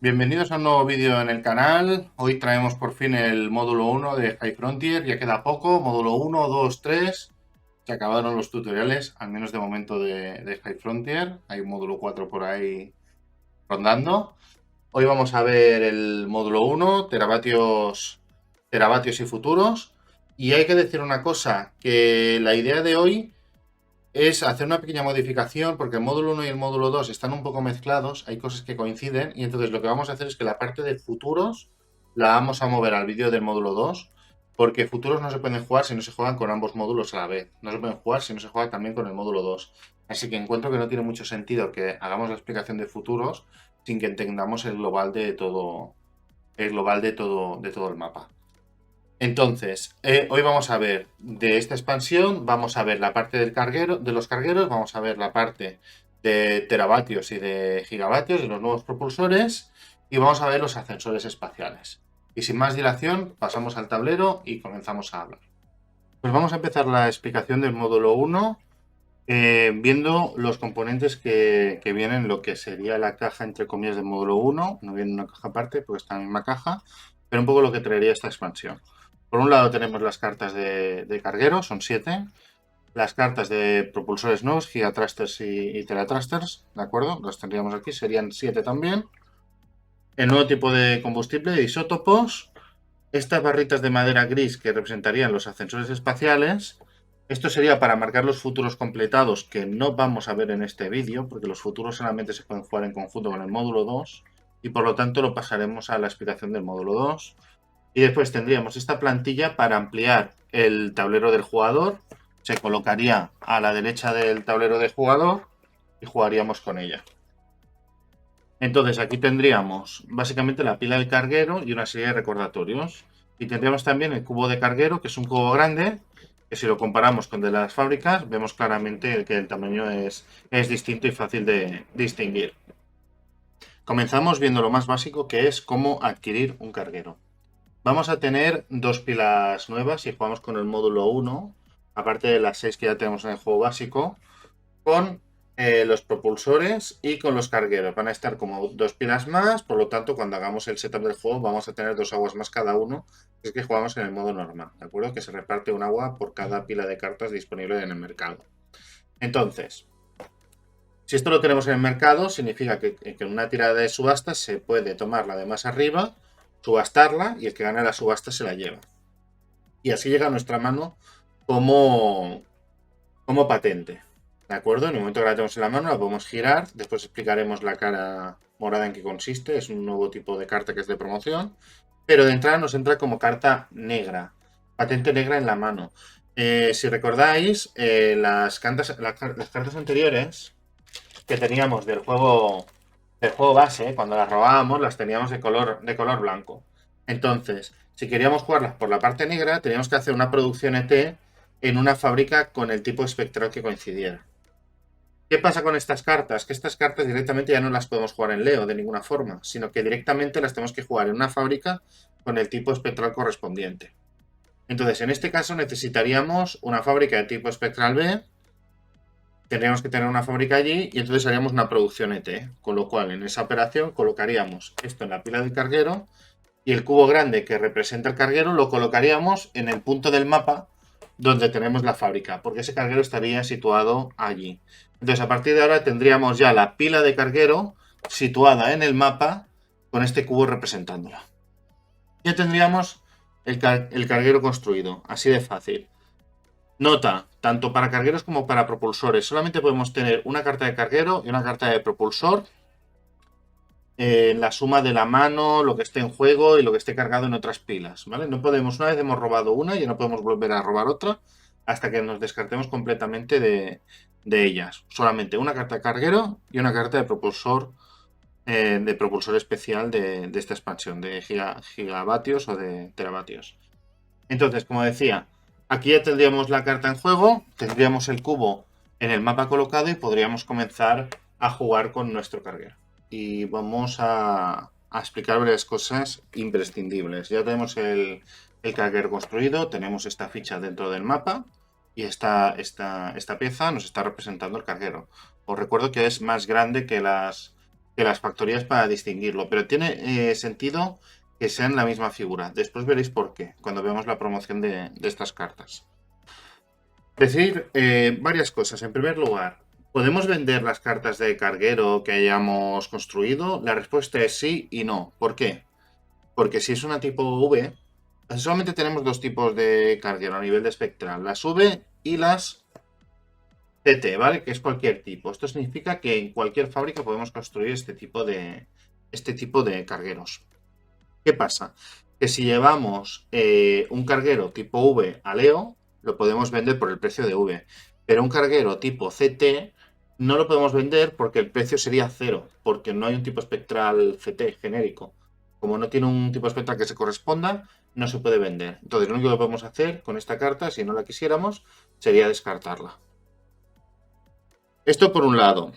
Bienvenidos a un nuevo vídeo en el canal. Hoy traemos por fin el módulo 1 de High Frontier. Ya queda poco, módulo 1, 2, 3. Se acabaron los tutoriales, al menos de momento de High Frontier. Hay un módulo 4 por ahí rondando. Hoy vamos a ver el módulo 1, teravatios y futuros. Y hay que decir una cosa, que la idea de hoy es hacer una pequeña modificación porque el módulo 1 y el módulo 2 están un poco mezclados, hay cosas que coinciden y entonces lo que vamos a hacer es que la parte de futuros la vamos a mover al vídeo del módulo 2 porque futuros no se pueden jugar si no se juegan con ambos módulos a la vez, no se pueden jugar si no se juega también con el módulo 2. Así que encuentro que no tiene mucho sentido que hagamos la explicación de futuros sin que entendamos el global de todo, de todo el mapa. Entonces, hoy vamos a ver de esta expansión, vamos a ver la parte del carguero, de los cargueros, vamos a ver la parte de teravatios y de gigavatios, de los nuevos propulsores, y vamos a ver los ascensores espaciales. Y sin más dilación, pasamos al tablero y comenzamos a hablar. Pues vamos a empezar la explicación del módulo 1, viendo los componentes que vienen, lo que sería la caja, entre comillas, del módulo 1, no viene una caja aparte, porque está en la misma caja, pero un poco lo que traería esta expansión. Por un lado tenemos las cartas de carguero, son 7. Las cartas de propulsores nuevos, Gigatrusters y Teratrusters, ¿de acuerdo? Las tendríamos aquí, serían 7 también. El nuevo tipo de combustible de isótopos. Estas barritas de madera gris que representarían los ascensores espaciales. Esto sería para marcar los futuros completados que no vamos a ver en este vídeo, porque los futuros solamente se pueden jugar en conjunto con el módulo 2 y por lo tanto lo pasaremos a la explicación del módulo 2. Y después tendríamos esta plantilla para ampliar el tablero del jugador. Se colocaría a la derecha del tablero del jugador y jugaríamos con ella. Entonces aquí tendríamos básicamente la pila del carguero y una serie de recordatorios. Y tendríamos también el cubo de carguero, que es un cubo grande, que si lo comparamos con de las fábricas, vemos claramente que el tamaño es distinto y fácil de distinguir. Comenzamos viendo lo más básico, que es cómo adquirir un carguero. Vamos a tener dos pilas nuevas si jugamos con el módulo 1, aparte de las 6 que ya tenemos en el juego básico, con los propulsores y con los cargueros. Van a estar como dos pilas más, por lo tanto, cuando hagamos el setup del juego vamos a tener dos aguas más cada uno, si es que jugamos en el modo normal, ¿de acuerdo? Que se reparte un agua por cada pila de cartas disponible en el mercado. Entonces, si esto lo tenemos en el mercado, significa que en una tirada de subasta se puede tomar la de más arriba, subastarla y el que gane la subasta se la lleva. Y así llega a nuestra mano como patente. ¿De acuerdo? En el momento que la tenemos en la mano la podemos girar. Después explicaremos la cara morada en qué consiste. Es un nuevo tipo de carta que es de promoción. Pero de entrada nos entra como carta negra. Patente negra en la mano. Si recordáis, las cartas anteriores que teníamos del juego base, cuando las robábamos, las teníamos de color blanco. Entonces, si queríamos jugarlas por la parte negra, teníamos que hacer una producción ET en una fábrica con el tipo espectral que coincidiera. ¿Qué pasa con estas cartas? Que estas cartas directamente ya no las podemos jugar en Leo de ninguna forma, sino que directamente las tenemos que jugar en una fábrica con el tipo espectral correspondiente. Entonces, en este caso necesitaríamos una fábrica de tipo espectral B. Tendríamos que tener una fábrica allí y entonces haríamos una producción ET, con lo cual en esa operación colocaríamos esto en la pila del carguero y el cubo grande que representa el carguero lo colocaríamos en el punto del mapa donde tenemos la fábrica, porque ese carguero estaría situado allí. Entonces a partir de ahora tendríamos ya la pila de carguero situada en el mapa con este cubo representándola. Ya tendríamos el carguero construido, así de fácil. Nota, tanto para cargueros como para propulsores. Solamente podemos tener una carta de carguero y una carta de propulsor. La suma de la mano, lo que esté en juego y lo que esté cargado en otras pilas, ¿vale? No podemos, una vez hemos robado una, ya no podemos volver a robar otra hasta que nos descartemos completamente de ellas. Solamente una carta de carguero y una carta de propulsor especial de esta expansión, de gigavatios o de teravatios. Entonces, como decía, aquí ya tendríamos la carta en juego, tendríamos el cubo en el mapa colocado y podríamos comenzar a jugar con nuestro carguero. Y vamos a explicar varias cosas imprescindibles. Ya tenemos el carguero construido, tenemos esta ficha dentro del mapa y esta pieza nos está representando el carguero. Os recuerdo que es más grande que que las factorías para distinguirlo, pero tiene sentido que sean la misma figura. Después veréis por qué, cuando veamos la promoción de estas cartas. Decir varias cosas. En primer lugar, ¿podemos vender las cartas de carguero que hayamos construido? La respuesta es sí y no. ¿Por qué? Porque si es una tipo V, solamente tenemos dos tipos de carguero a nivel de espectral, las V y las CT, ¿vale? Que es cualquier tipo. Esto significa que en cualquier fábrica podemos construir este tipo de cargueros. ¿Qué pasa? Que si llevamos un carguero tipo V a Leo, lo podemos vender por el precio de V. Pero un carguero tipo CT no lo podemos vender porque el precio sería cero, porque no hay un tipo espectral CT genérico. Como no tiene un tipo espectral que se corresponda, no se puede vender. Entonces, lo único que podemos hacer con esta carta, si no la quisiéramos, sería descartarla. Esto por un lado.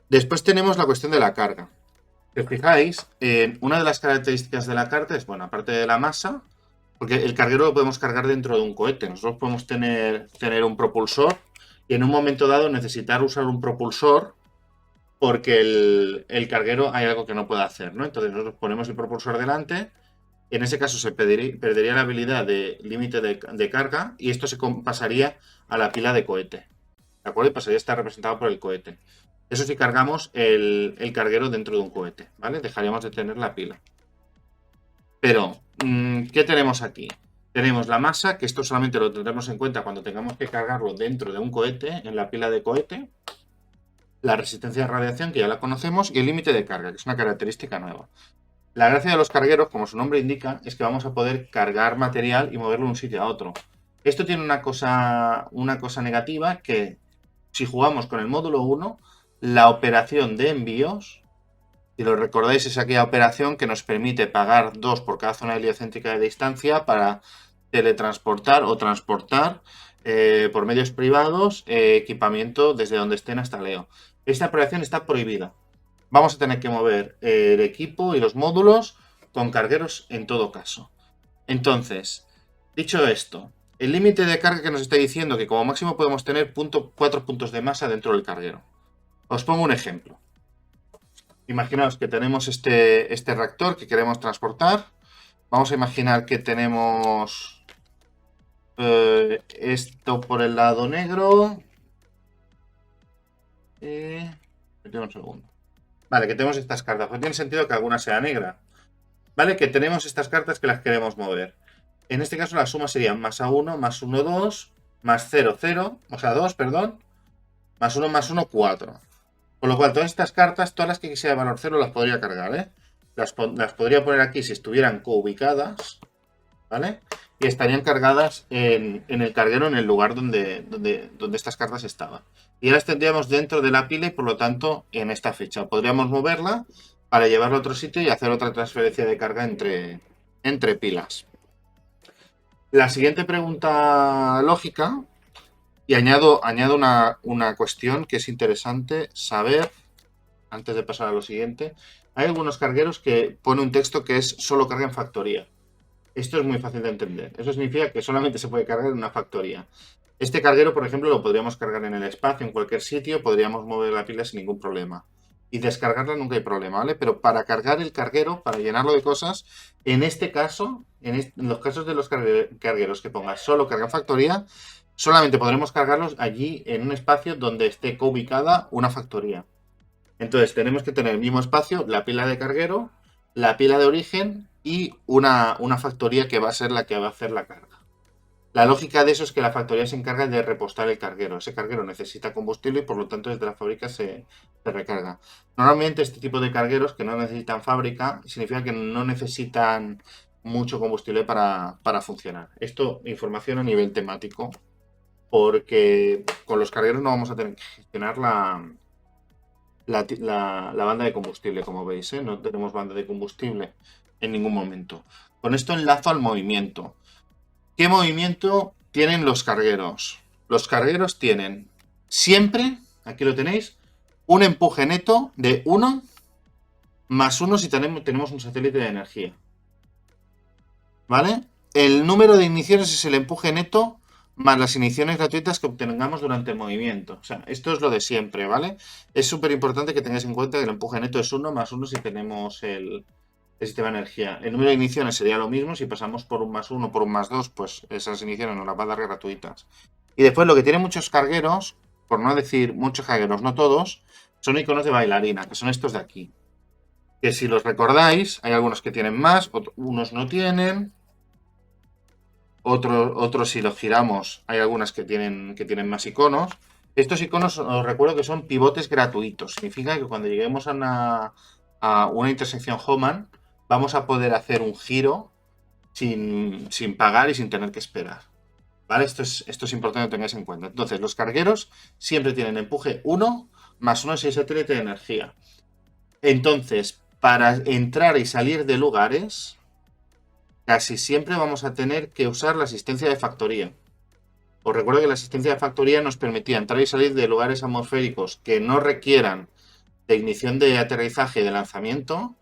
Después tenemos la cuestión de la carga. Si os fijáis, una de las características de la carta es, bueno, aparte de la masa, porque el carguero lo podemos cargar dentro de un cohete. Nosotros podemos tener un propulsor y en un momento dado necesitar usar un propulsor porque el carguero hay algo que no puede hacer, ¿no? Entonces nosotros ponemos el propulsor delante, en ese caso se perdería la habilidad de límite de carga y esto se pasaría a la pila de cohete, ¿de acuerdo? Y pasaría a estar representado por el cohete. Eso si cargamos el carguero dentro de un cohete, ¿vale? Dejaríamos de tener la pila. Pero, ¿qué tenemos aquí? Tenemos la masa, que esto solamente lo tendremos en cuenta cuando tengamos que cargarlo dentro de un cohete, en la pila de cohete. La resistencia a radiación, que ya la conocemos, y el límite de carga, que es una característica nueva. La gracia de los cargueros, como su nombre indica, es que vamos a poder cargar material y moverlo de un sitio a otro. Esto tiene una cosa negativa, que si jugamos con el módulo 1, la operación de envíos, si lo recordáis, es aquella operación que nos permite pagar 2 por cada zona heliocéntrica de distancia para teletransportar o transportar por medios privados equipamiento desde donde estén hasta Leo. Esta operación está prohibida. Vamos a tener que mover el equipo y los módulos con cargueros en todo caso. Entonces, dicho esto, el límite de carga que nos está diciendo que como máximo podemos tener 4 puntos de masa dentro del carguero. Os pongo un ejemplo. Imaginaos que tenemos este reactor que queremos transportar. Vamos a imaginar que tenemos esto por el lado negro. Un segundo. Vale, que tenemos estas cartas. Pues tiene sentido que alguna sea negra. Vale, que tenemos estas cartas que las queremos mover. En este caso la suma sería más A1, más 1, 2, más 0, 0. O sea, 2, perdón. Más 1, 4. Con lo cual, todas estas cartas, todas las que quisiera de valor 0, las podría cargar, ¿eh? Las podría poner aquí si estuvieran co-ubicadas, ¿vale? Y estarían cargadas en el carguero en el lugar donde estas cartas estaban. Y las tendríamos dentro de la pila y por lo tanto en esta fecha. Podríamos moverla para llevarla a otro sitio y hacer otra transferencia de carga entre pilas. La siguiente pregunta lógica, y añado una cuestión que es interesante saber antes de pasar a lo siguiente. Hay algunos cargueros que pone un texto que es solo carga en factoría. Esto es muy fácil de entender. Eso significa que solamente se puede cargar en una factoría. Este carguero, por ejemplo, lo podríamos cargar en el espacio, en cualquier sitio, podríamos mover la pila sin ningún problema. Y descargarla nunca hay problema, ¿vale? Pero para cargar el carguero, para llenarlo de cosas, en este caso, en los casos de los cargueros que ponga solo carga en factoría, solamente podremos cargarlos allí en un espacio donde esté ubicada una factoría. Entonces tenemos que tener el mismo espacio, la pila de carguero, la pila de origen y una factoría que va a ser la que va a hacer la carga. La lógica de eso es que la factoría se encarga de repostar el carguero. Ese carguero necesita combustible y por lo tanto desde la fábrica se recarga. Normalmente este tipo de cargueros que no necesitan fábrica significa que no necesitan mucho combustible para funcionar. Esto, información a nivel temático, porque con los cargueros no vamos a tener que gestionar la banda de combustible, como veis, ¿eh? No tenemos banda de combustible en ningún momento. Con esto enlazo al movimiento. ¿Qué movimiento tienen los cargueros? Los cargueros tienen siempre, aquí lo tenéis, un empuje neto de 1 más 1 si tenemos un satélite de energía. ¿Vale? El número de igniciones es el empuje neto más las iniciaciones gratuitas que obtengamos durante el movimiento. O sea, esto es lo de siempre, ¿vale? Es súper importante que tengáis en cuenta que el empuje neto es 1 más 1 si tenemos el sistema de energía. El número de iniciaciones sería lo mismo. Si pasamos por un más 1 por un más 2, pues esas iniciaciones nos las va a dar gratuitas. Y después lo que tienen muchos cargueros, por no decir muchos cargueros, no todos, son iconos de bailarina, que son estos de aquí. Que si los recordáis, hay algunos que tienen más, unos no tienen. Otros si los giramos, hay algunas que tienen más iconos. Estos iconos os recuerdo que son pivotes gratuitos. Significa que cuando lleguemos a una intersección Hohmann, vamos a poder hacer un giro sin pagar y sin tener que esperar. ¿Vale? Esto es importante que tengáis en cuenta. Entonces, los cargueros siempre tienen empuje 1 más 1 si es satélite de energía. Entonces, para entrar y salir de lugares, casi siempre vamos a tener que usar la asistencia de factoría. Os recuerdo que la asistencia de factoría nos permitía entrar y salir de lugares atmosféricos que no requieran de ignición de aterrizaje y de lanzamiento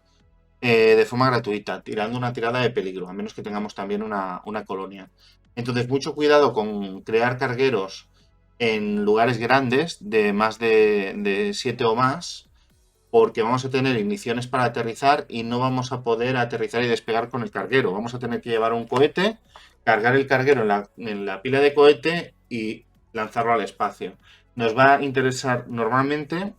de forma gratuita, tirando una tirada de peligro, a menos que tengamos también una colonia. Entonces, mucho cuidado con crear cargueros en lugares grandes, de más de 7 o más, porque vamos a tener igniciones para aterrizar y no vamos a poder aterrizar y despegar con el carguero. Vamos a tener que llevar un cohete, cargar el carguero en la pila de cohete y lanzarlo al espacio. Nos va a interesar normalmente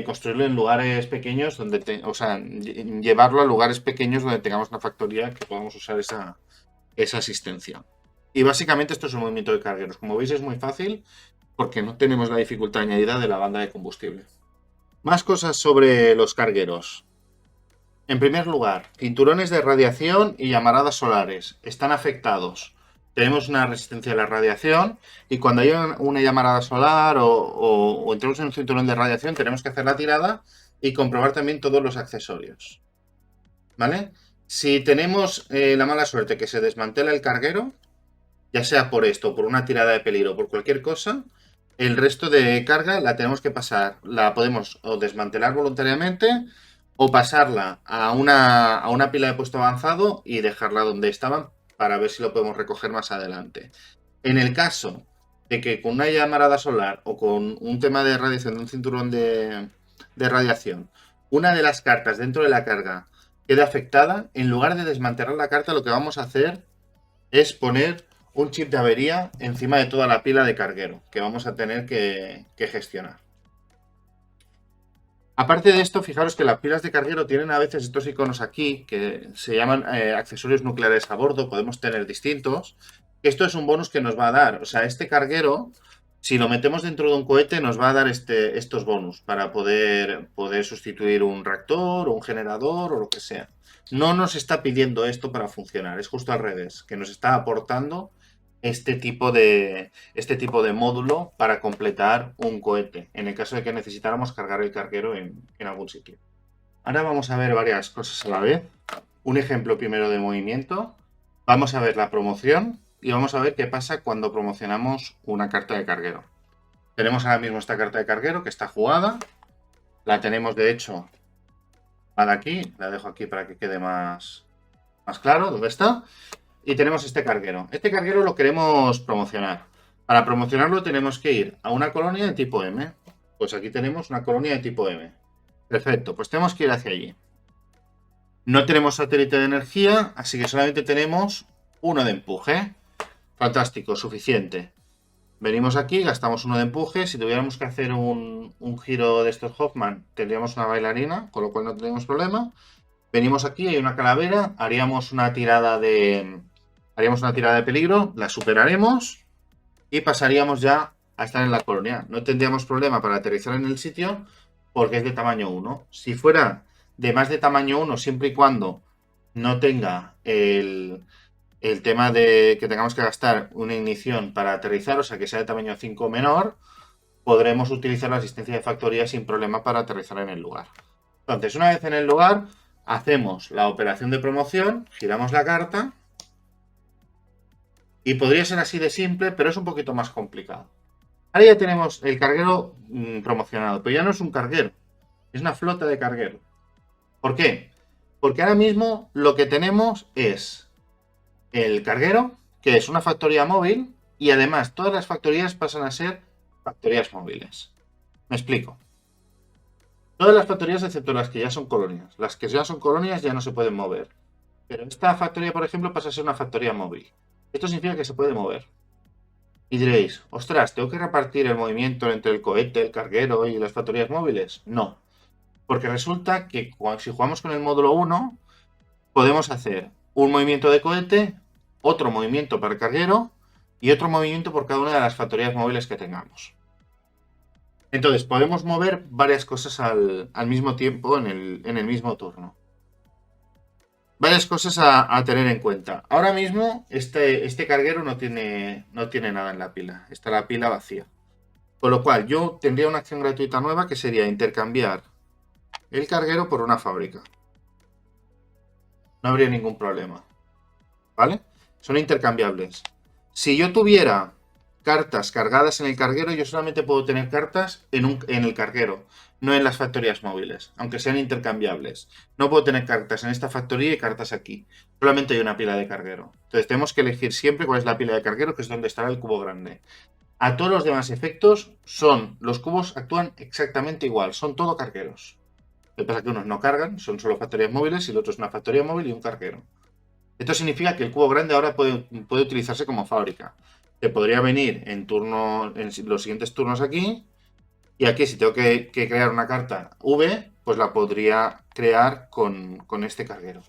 construirlo en lugares pequeños, llevarlo a lugares pequeños donde tengamos una factoría que podamos usar esa asistencia. Y básicamente esto es un movimiento de cargueros. Como veis es muy fácil porque no tenemos la dificultad añadida de la banda de combustible. Más cosas sobre los cargueros. En primer lugar, cinturones de radiación y llamaradas solares. Están afectados. Tenemos una resistencia a la radiación y cuando hay una llamarada solar o entremos en un cinturón de radiación tenemos que hacer la tirada y comprobar también todos los accesorios. ¿Vale? Si tenemos la mala suerte que se desmantela el carguero, ya sea por esto, por una tirada de peligro o por cualquier cosa, el resto de carga la tenemos que pasar. La podemos o desmantelar voluntariamente o pasarla a una pila de puesto avanzado y dejarla donde estaban para ver si lo podemos recoger más adelante. En el caso de que con una llamarada solar o con un tema de radiación, de un cinturón de radiación, una de las cartas dentro de la carga quede afectada, en lugar de desmantelar la carta, lo que vamos a hacer es poner un chip de avería encima de toda la pila de carguero que vamos a tener que gestionar. Aparte de esto, fijaros que las pilas de carguero tienen a veces estos iconos aquí que se llaman accesorios nucleares a bordo, podemos tener distintos. Esto es un bonus que nos va a dar, o sea, este carguero, si lo metemos dentro de un cohete, nos va a dar estos bonus para poder sustituir un reactor o un generador o lo que sea. No nos está pidiendo esto para funcionar, es justo al revés, que nos está aportando este tipo de módulo para completar un cohete, en el caso de que necesitáramos cargar el carguero en algún sitio. Ahora vamos a ver varias cosas a la vez. Un ejemplo primero de movimiento. Vamos a ver la promoción y vamos a ver qué pasa cuando promocionamos una carta de carguero. Tenemos ahora mismo esta carta de carguero que está jugada. La tenemos de hecho aquí. La dejo aquí para que quede más claro dónde está. Y tenemos este carguero. Este carguero lo queremos promocionar. Para promocionarlo tenemos que ir a una colonia de tipo M. Pues aquí tenemos una colonia de tipo M. Perfecto, pues tenemos que ir hacia allí. No tenemos satélite de energía, así que solamente tenemos uno de empuje. Fantástico, suficiente. Venimos aquí, gastamos uno de empuje. Si tuviéramos que hacer un giro de estos Hoffman, tendríamos una bailarina, con lo cual no tenemos problema. Venimos aquí, hay una calavera, haríamos una tirada de peligro, la superaremos y pasaríamos ya a estar en la colonia. No tendríamos problema para aterrizar en el sitio porque es de tamaño 1. Si fuera de más de tamaño 1, siempre y cuando no tenga el tema de que tengamos que gastar una ignición para aterrizar, o sea que sea de tamaño 5 o menor, podremos utilizar la asistencia de factoría sin problema para aterrizar en el lugar. Entonces, una vez en el lugar, hacemos la operación de promoción, giramos la carta y podría ser así de simple, pero es un poquito más complicado. Ahora ya tenemos el carguero promocionado, pero ya no es un carguero, es una flota de carguero. ¿Por qué? Porque ahora mismo lo que tenemos es el carguero, que es una factoría móvil y además todas las factorías pasan a ser factorías móviles. Me explico. Todas las factorías excepto las que ya son colonias. Las que ya son colonias ya no se pueden mover. Pero esta factoría, por ejemplo, pasa a ser una factoría móvil. Esto significa que se puede mover. Y diréis, ostras, ¿tengo que repartir el movimiento entre el cohete, el carguero y las factorías móviles? No. Porque resulta que si jugamos con el módulo 1, podemos hacer un movimiento de cohete, otro movimiento para el carguero y otro movimiento por cada una de las factorías móviles que tengamos. Entonces, podemos mover varias cosas al mismo tiempo en el mismo turno. Varias cosas a tener en cuenta. Ahora mismo este carguero no tiene nada en la pila. Está la pila vacía. Con lo cual yo tendría una acción gratuita nueva que sería intercambiar el carguero por una fábrica. No habría ningún problema. ¿Vale? Son intercambiables. Si yo tuviera cartas cargadas en el carguero, yo solamente puedo tener cartas en el carguero, no en las factorías móviles, aunque sean intercambiables. No puedo tener cartas en esta factoría y cartas aquí. Solamente hay una pila de carguero. Entonces tenemos que elegir siempre cuál es la pila de carguero, que es donde estará el cubo grande. A todos los demás efectos, los cubos actúan exactamente igual, son todo cargueros. Lo que pasa es que unos no cargan, son solo factorías móviles, y el otro es una factoría móvil y un carguero. Esto significa que el cubo grande ahora puede utilizarse como fábrica. Que podría venir en los siguientes turnos aquí. Y aquí, si tengo que crear una carta V, pues la podría crear con este carguero.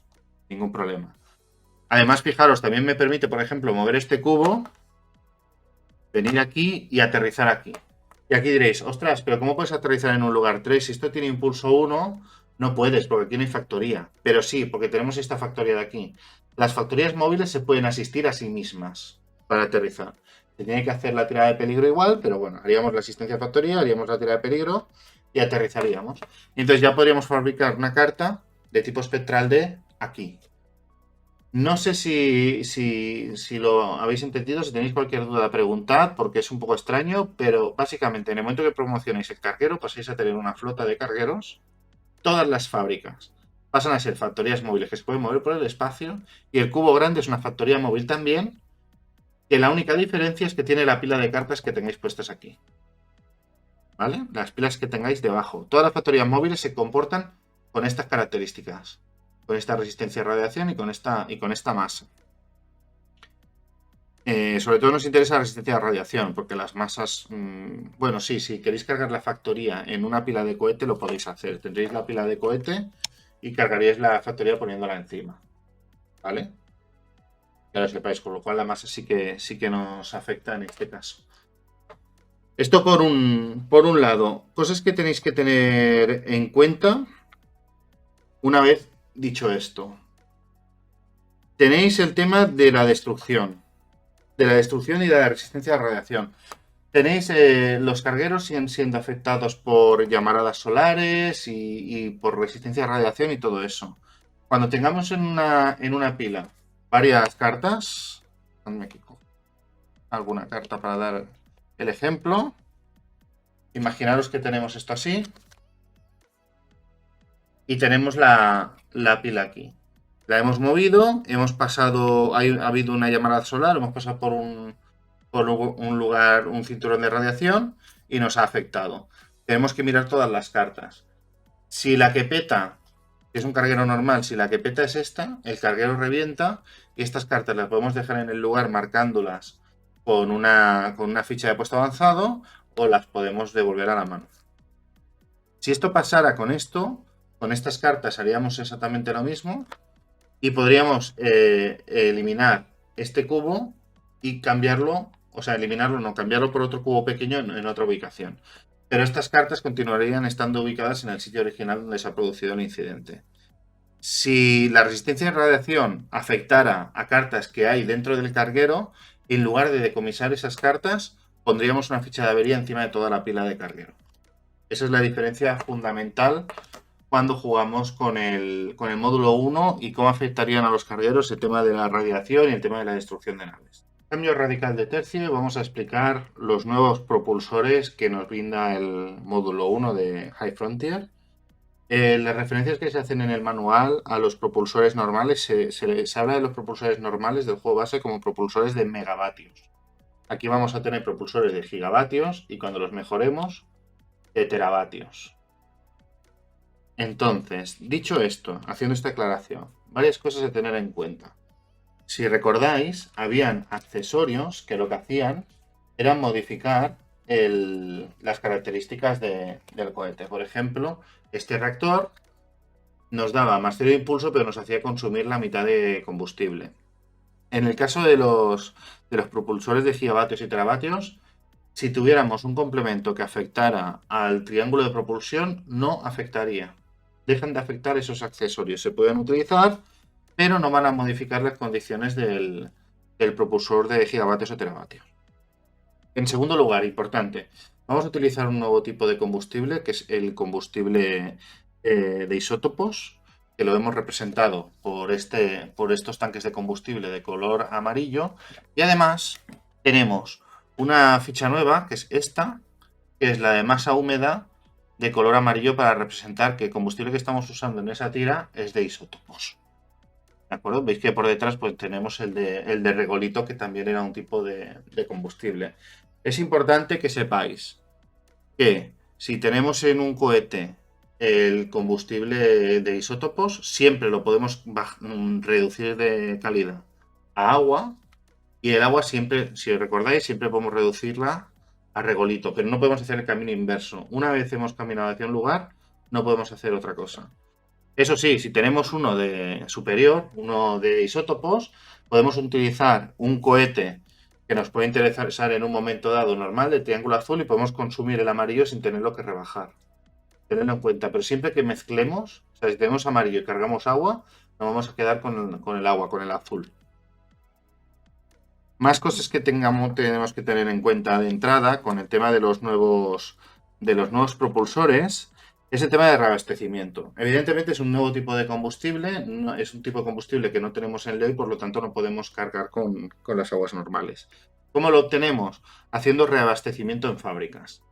Ningún problema. Además, fijaros, también me permite, por ejemplo, mover este cubo, venir aquí y aterrizar aquí. Y aquí diréis, ostras, pero ¿cómo puedes aterrizar en un lugar 3? Si esto tiene impulso 1, no puedes, porque tiene factoría. Pero sí, porque tenemos esta factoría de aquí. Las factorías móviles se pueden asistir a sí mismas para aterrizar. Se tiene que hacer la tirada de peligro igual, pero bueno, haríamos la asistencia a factoría, haríamos la tirada de peligro y aterrizaríamos. Y entonces ya podríamos fabricar una carta de tipo espectral de aquí. No sé si lo habéis entendido, si tenéis cualquier duda preguntad, porque es un poco extraño, pero básicamente en el momento que promocionéis el carguero pasáis a tener una flota de cargueros. Todas las fábricas pasan a ser factorías móviles que se pueden mover por el espacio y el cubo grande es una factoría móvil también, que la única diferencia es que tiene la pila de cartas que tengáis puestas aquí. ¿Vale? Las pilas que tengáis debajo. Todas las factorías móviles se comportan con estas características. Con esta resistencia a radiación y con esta masa. Sobre todo nos interesa la resistencia a radiación, porque las masas... bueno, sí, si queréis cargar la factoría en una pila de cohete, lo podéis hacer. Tendréis la pila de cohete y cargaríais la factoría poniéndola encima. ¿Vale? Ya lo sepáis, con lo cual la masa sí que nos afecta en este caso. Esto por un lado. Cosas que tenéis que tener en cuenta una vez dicho esto. Tenéis el tema de la destrucción. De la destrucción y de la resistencia a la radiación. Tenéis los cargueros siendo afectados por llamaradas solares y por resistencia a radiación y todo eso. Cuando tengamos en una pila varias cartas, me quito alguna carta para dar el ejemplo. Imaginaros que tenemos esto así y tenemos la pila aquí. La hemos movido, hemos pasado, ha habido una llamarada solar, hemos pasado por un lugar, un cinturón de radiación y nos ha afectado. Tenemos que mirar todas las cartas. Si la que peta, que es un carguero normal, si la que peta es esta, el carguero revienta y estas cartas las podemos dejar en el lugar marcándolas con una ficha de puesto avanzado o las podemos devolver a la mano. Si esto pasara con esto, con estas cartas haríamos exactamente lo mismo y podríamos eliminar este cubo y cambiarlo, o sea, eliminarlo, no, cambiarlo por otro cubo pequeño en otra ubicación. Pero estas cartas continuarían estando ubicadas en el sitio original donde se ha producido el incidente. Si la resistencia de radiación afectara a cartas que hay dentro del carguero, en lugar de decomisar esas cartas, pondríamos una ficha de avería encima de toda la pila de carguero. Esa es la diferencia fundamental cuando jugamos con el módulo 1 y cómo afectarían a los cargueros el tema de la radiación y el tema de la destrucción de naves. Cambio radical de tercio, vamos a explicar los nuevos propulsores que nos brinda el módulo 1 de High Frontier. Las referencias que se hacen en el manual a los propulsores normales, se habla de los propulsores normales del juego base como propulsores de megavatios. Aquí vamos a tener propulsores de gigavatios y cuando los mejoremos, de teravatios. Entonces, dicho esto, haciendo esta aclaración, varias cosas a tener en cuenta. Si recordáis, habían accesorios que lo que hacían era modificar las características del cohete. Por ejemplo, este reactor nos daba más cero de impulso, pero nos hacía consumir la mitad de combustible. En el caso de los propulsores de gigavatios y teravatios, si tuviéramos un complemento que afectara al triángulo de propulsión, no afectaría. Dejan de afectar esos accesorios. Se pueden utilizar, pero no van a modificar las condiciones del propulsor de gigavatios o teravatios. En segundo lugar, importante, vamos a utilizar un nuevo tipo de combustible, que es el combustible de isótopos, que lo hemos representado por estos tanques de combustible de color amarillo. Y además tenemos una ficha nueva, que es esta, que es la de masa húmeda de color amarillo para representar que el combustible que estamos usando en esa tira es de isótopos. ¿De acuerdo? Veis que por detrás pues, tenemos el de regolito, que también era un tipo de combustible. Es importante que sepáis que si tenemos en un cohete el combustible de isótopos, siempre lo podemos reducir de calidad a agua, y el agua siempre, si recordáis, siempre podemos reducirla a regolito, pero no podemos hacer el camino inverso. Una vez hemos caminado hacia un lugar, no podemos hacer otra cosa. Eso sí, si tenemos uno de superior, uno de isótopos, podemos utilizar un cohete que nos puede interesar en un momento dado normal de triángulo azul y podemos consumir el amarillo sin tenerlo que rebajar. Tenedlo en cuenta, pero siempre que mezclemos, o sea, si tenemos amarillo y cargamos agua, nos vamos a quedar con el agua, con el azul. Más cosas que tenemos que tener en cuenta de entrada con el tema de los nuevos propulsores es el tema de reabastecimiento. Evidentemente es un nuevo tipo de combustible, es un tipo de combustible que no tenemos en Leo y por lo tanto no podemos cargar con las aguas normales. ¿Cómo lo obtenemos? Haciendo reabastecimiento en fábricas.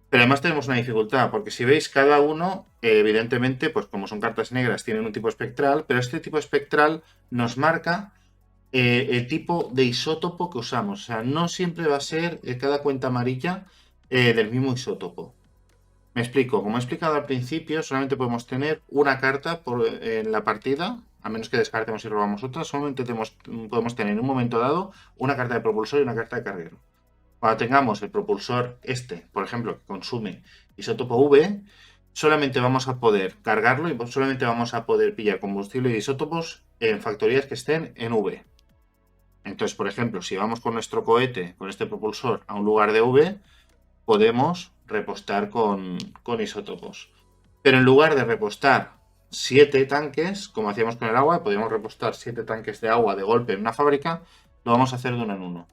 Pero además tenemos una dificultad, porque si veis cada uno, evidentemente, pues como son cartas negras, tienen un tipo espectral, pero este tipo espectral nos marca el tipo de isótopo que usamos. O sea, no siempre va a ser cada cuenta amarilla del mismo isótopo. Me explico. Como he explicado al principio, solamente podemos tener una carta en la partida, a menos que descartemos y robamos otra. Solamente podemos tener en un momento dado una carta de propulsor y una carta de carguero. Cuando tengamos el propulsor por ejemplo, que consume isótopo V, solamente vamos a poder cargarlo y solamente vamos a poder pillar combustible de isótopos en factorías que estén en V. Entonces, por ejemplo, si vamos con nuestro cohete, con este propulsor, a un lugar de V, podemos repostar con isótopos. Pero en lugar de repostar 7 tanques, como hacíamos con el agua, podríamos repostar 7 tanques de agua de golpe en una fábrica, lo vamos a hacer de uno en uno.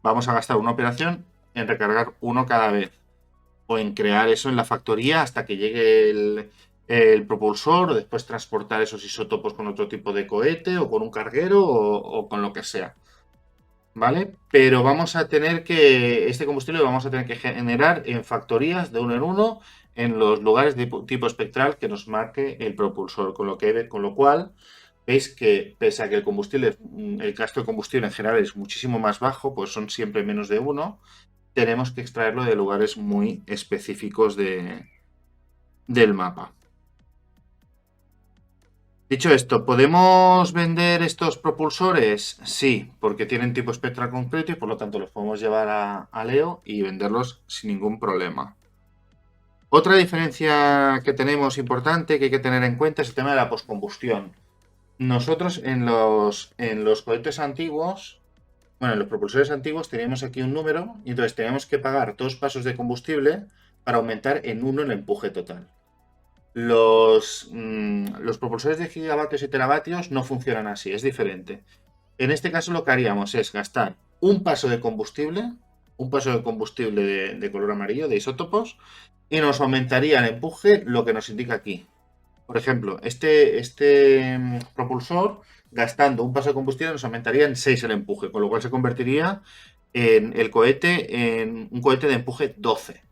Vamos a gastar una operación en recargar uno cada vez, o en crear eso en la factoría hasta que llegue el propulsor, o después transportar esos isótopos con otro tipo de cohete, o con un carguero, o con lo que sea. ¿Vale? Pero vamos a tener este combustible lo vamos a tener que generar en factorías de uno en uno en los lugares de tipo espectral que nos marque el propulsor, con lo cual veis que pese a que el gasto de combustible en general es muchísimo más bajo, pues son siempre menos de uno, tenemos que extraerlo de lugares muy específicos del mapa. Dicho esto, ¿podemos vender estos propulsores? Sí, porque tienen tipo espectral concreto y por lo tanto los podemos llevar a Leo y venderlos sin ningún problema. Otra diferencia que tenemos importante que hay que tener en cuenta es el tema de la postcombustión. Nosotros en los cohetes antiguos, bueno, en los propulsores antiguos teníamos aquí un número y entonces teníamos que pagar 2 pasos de combustible para aumentar en 1 el empuje total. Los propulsores de gigavatios y teravatios no funcionan así, es diferente. En este caso lo que haríamos es gastar un paso de combustible de color amarillo, de isótopos, y nos aumentaría el empuje lo que nos indica aquí. Por ejemplo, este propulsor, gastando un paso de combustible, nos aumentaría en 6 el empuje, con lo cual se convertiría en un cohete de empuje 12.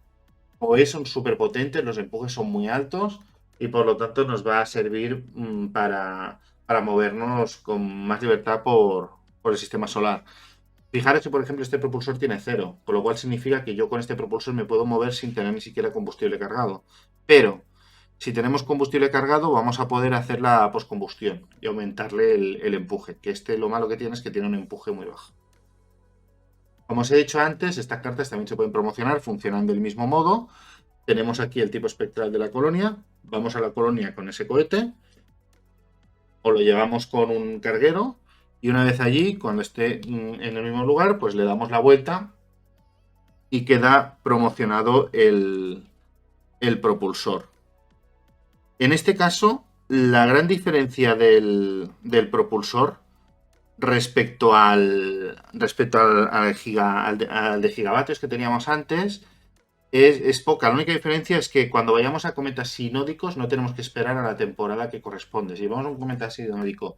OE son súper potentes, los empujes son muy altos y por lo tanto nos va a servir para movernos con más libertad por el sistema solar. Fijaros que, por ejemplo, este propulsor tiene 0, con lo cual significa que yo con este propulsor me puedo mover sin tener ni siquiera combustible cargado. Pero si tenemos combustible cargado, vamos a poder hacer la postcombustión y aumentarle el empuje, que lo malo que tiene es que tiene un empuje muy bajo. Como os he dicho antes, estas cartas también se pueden promocionar, funcionan del mismo modo. Tenemos aquí el tipo espectral de la colonia. Vamos a la colonia con ese cohete. O lo llevamos con un carguero. Y una vez allí, cuando esté en el mismo lugar, pues le damos la vuelta y queda promocionado el propulsor. En este caso, la gran diferencia del propulsor respecto al de gigavatios que teníamos antes es poca. La única diferencia es que cuando vayamos a cometas sinódicos no tenemos que esperar a la temporada que corresponde. Si vamos a un cometa sinódico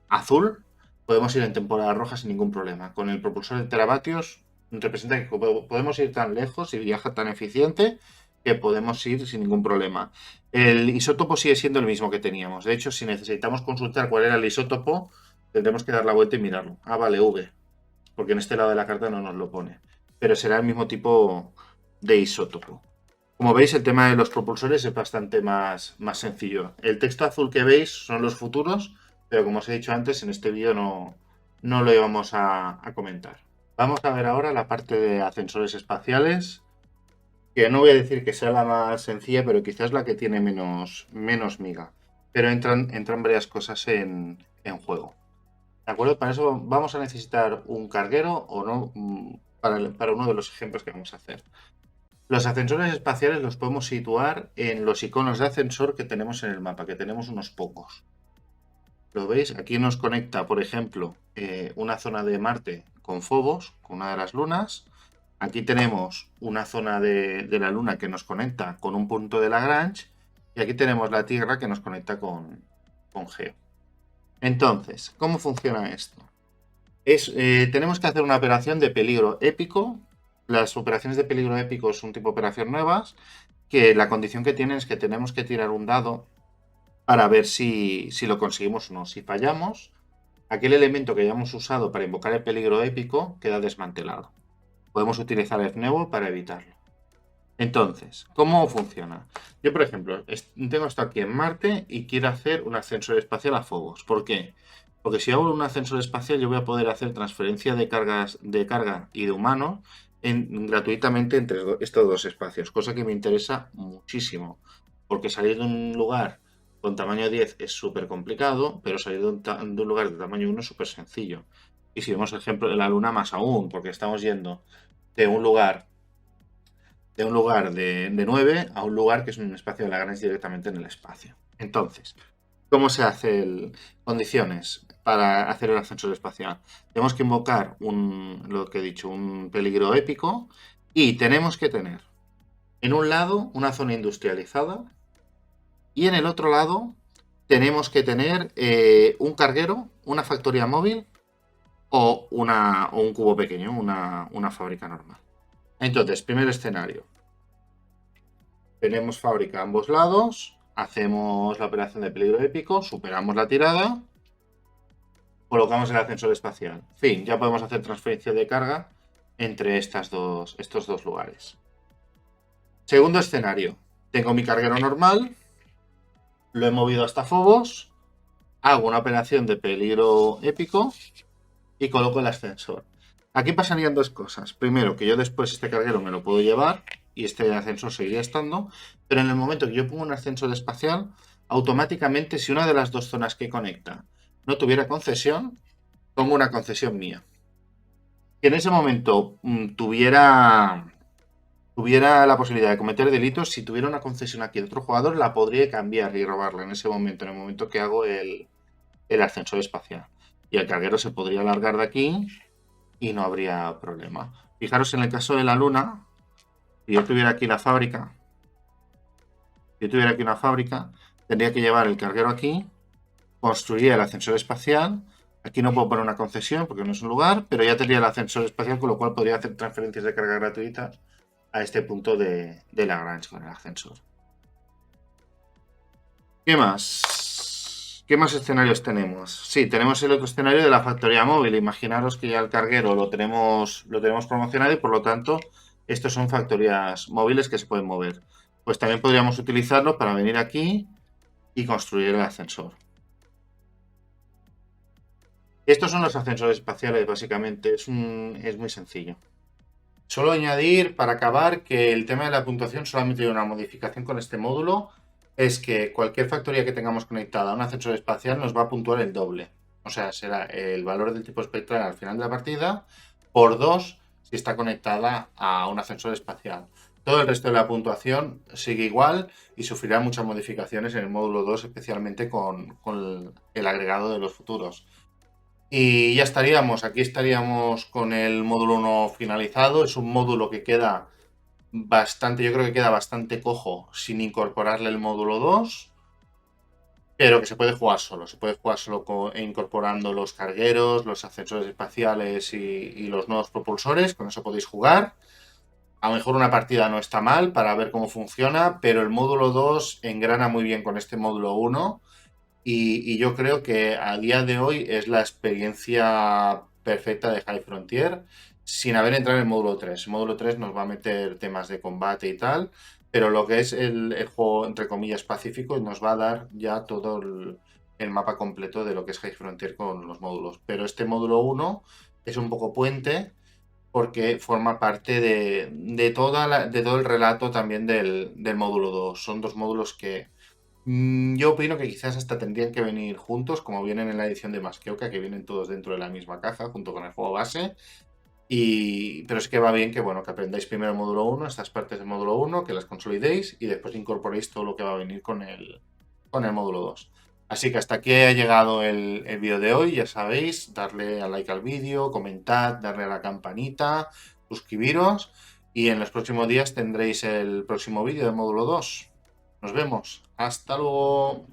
azul, podemos ir en temporada roja sin ningún problema. Con el propulsor de teravatios representa que podemos ir tan lejos y viaja tan eficiente que podemos ir sin ningún problema. El isótopo sigue siendo el mismo que teníamos. De hecho, si necesitamos consultar cuál era el isótopo, tendremos que dar la vuelta y mirarlo. Ah, vale, V. Porque en este lado de la carta no nos lo pone. Pero será el mismo tipo de isótopo. Como veis, el tema de los propulsores es bastante más sencillo. El texto azul que veis son los futuros, pero como os he dicho antes, en este vídeo no lo íbamos a comentar. Vamos a ver ahora la parte de ascensores espaciales, que no voy a decir que sea la más sencilla, pero quizás la que tiene menos miga. Pero entran varias cosas en juego. ¿De acuerdo? Para eso vamos a necesitar un carguero o no, para uno de los ejemplos que vamos a hacer. Los ascensores espaciales los podemos situar en los iconos de ascensor que tenemos en el mapa, que tenemos unos pocos. ¿Lo veis? Aquí nos conecta, por ejemplo, una zona de Marte con Phobos, con una de las lunas. Aquí tenemos una zona de la Luna que nos conecta con un punto de Lagrange. Y aquí tenemos la Tierra que nos conecta con Geo. Entonces, ¿cómo funciona esto? Tenemos que hacer una operación de peligro épico. Las operaciones de peligro épico es un tipo de operación nuevas, que la condición que tienen es que tenemos que tirar un dado para ver si lo conseguimos o no. Si fallamos, aquel elemento que hayamos usado para invocar el peligro épico queda desmantelado. Podemos utilizar el nuevo para evitarlo. Entonces, ¿cómo funciona? Yo, por ejemplo, tengo esto aquí en Marte y quiero hacer un ascensor espacial a Phobos. ¿Por qué? Porque si hago un ascensor espacial, yo voy a poder hacer transferencia de carga y de humano gratuitamente entre estos dos espacios, cosa que me interesa muchísimo. Porque salir de un lugar con tamaño 10 es súper complicado, pero salir de un lugar de tamaño 1 es súper sencillo. Y si vemos el ejemplo de la Luna, más aún, porque estamos yendo de un lugar de 9 a un lugar que es un espacio de Lagrange directamente en el espacio. Entonces, ¿cómo se hace condiciones para hacer el ascensor espacial? Tenemos que invocar lo que he dicho, un peligro épico, y tenemos que tener en un lado una zona industrializada y en el otro lado tenemos que tener un carguero, una factoría móvil o un cubo pequeño, una fábrica normal. Entonces, primer escenario. Tenemos fábrica a ambos lados, hacemos la operación de peligro épico, superamos la tirada, colocamos el ascensor espacial. Fin, ya podemos hacer transferencia de carga entre estos dos lugares. Segundo escenario. Tengo mi carguero normal, lo he movido hasta Phobos, hago una operación de peligro épico y coloco el ascensor. Aquí pasarían dos cosas. Primero, que yo después este carguero me lo puedo llevar y este ascensor seguiría estando, pero en el momento que yo pongo un ascensor espacial, automáticamente, si una de las dos zonas que conecta no tuviera concesión, pongo una concesión mía. Que en ese momento tuviera la posibilidad de cometer delitos, si tuviera una concesión aquí de otro jugador, la podría cambiar y robarla en ese momento, en el momento que hago el ascensor espacial. Y el carguero se podría largar de aquí y no habría problema. Fijaros en el caso de la Luna, si yo tuviera aquí una fábrica, tendría que llevar el carguero aquí, construiría el ascensor espacial. Aquí no puedo poner una concesión porque no es un lugar, pero ya tendría el ascensor espacial, con lo cual podría hacer transferencias de carga gratuitas a este punto de Lagrange con el ascensor. ¿Qué más? ¿Qué más escenarios tenemos? Sí, tenemos el otro escenario de la factoría móvil. Imaginaros que ya el carguero lo tenemos promocionado y por lo tanto estos son factorías móviles que se pueden mover. Pues también podríamos utilizarlo para venir aquí y construir el ascensor. Estos son los ascensores espaciales, básicamente. Es muy sencillo. Solo añadir, para acabar, que el tema de la puntuación solamente hay una modificación con este módulo. Es que cualquier factoría que tengamos conectada a un ascensor espacial nos va a puntuar el doble. O sea, será el valor del tipo espectral al final de la partida por 2 si está conectada a un ascensor espacial. Todo el resto de la puntuación sigue igual y sufrirá muchas modificaciones en el módulo 2, especialmente con el agregado de los futuros. Y ya estaríamos, aquí estaríamos con el módulo 1 finalizado. Es un módulo que queda bastante, yo creo que queda bastante cojo sin incorporarle el módulo 2, pero que se puede jugar solo. Se puede jugar solo incorporando los cargueros, los ascensores espaciales y los nuevos propulsores. Con eso podéis jugar. A lo mejor una partida no está mal para ver cómo funciona, pero el módulo 2 engrana muy bien con este módulo 1. Y yo creo que a día de hoy es la experiencia perfecta de High Frontier sin haber entrado en el módulo 3. El módulo 3 nos va a meter temas de combate y tal, pero lo que es el juego, entre comillas, pacífico, nos va a dar ya todo el mapa completo de lo que es High Frontier con los módulos. Pero este módulo 1 es un poco puente porque forma parte de todo el relato también del módulo 2. Son dos módulos que yo opino que quizás hasta tendrían que venir juntos, como vienen en la edición de Masqueoka, que vienen todos dentro de la misma caja, junto con el juego base. Pero es que va bien que, bueno, que aprendáis primero el módulo 1, estas partes del módulo 1, que las consolidéis y después incorporéis todo lo que va a venir con el módulo 2. Así que hasta aquí ha llegado el vídeo de hoy, ya sabéis, darle a like al vídeo, comentad, darle a la campanita, suscribiros y en los próximos días tendréis el próximo vídeo del módulo 2. Nos vemos. Hasta luego.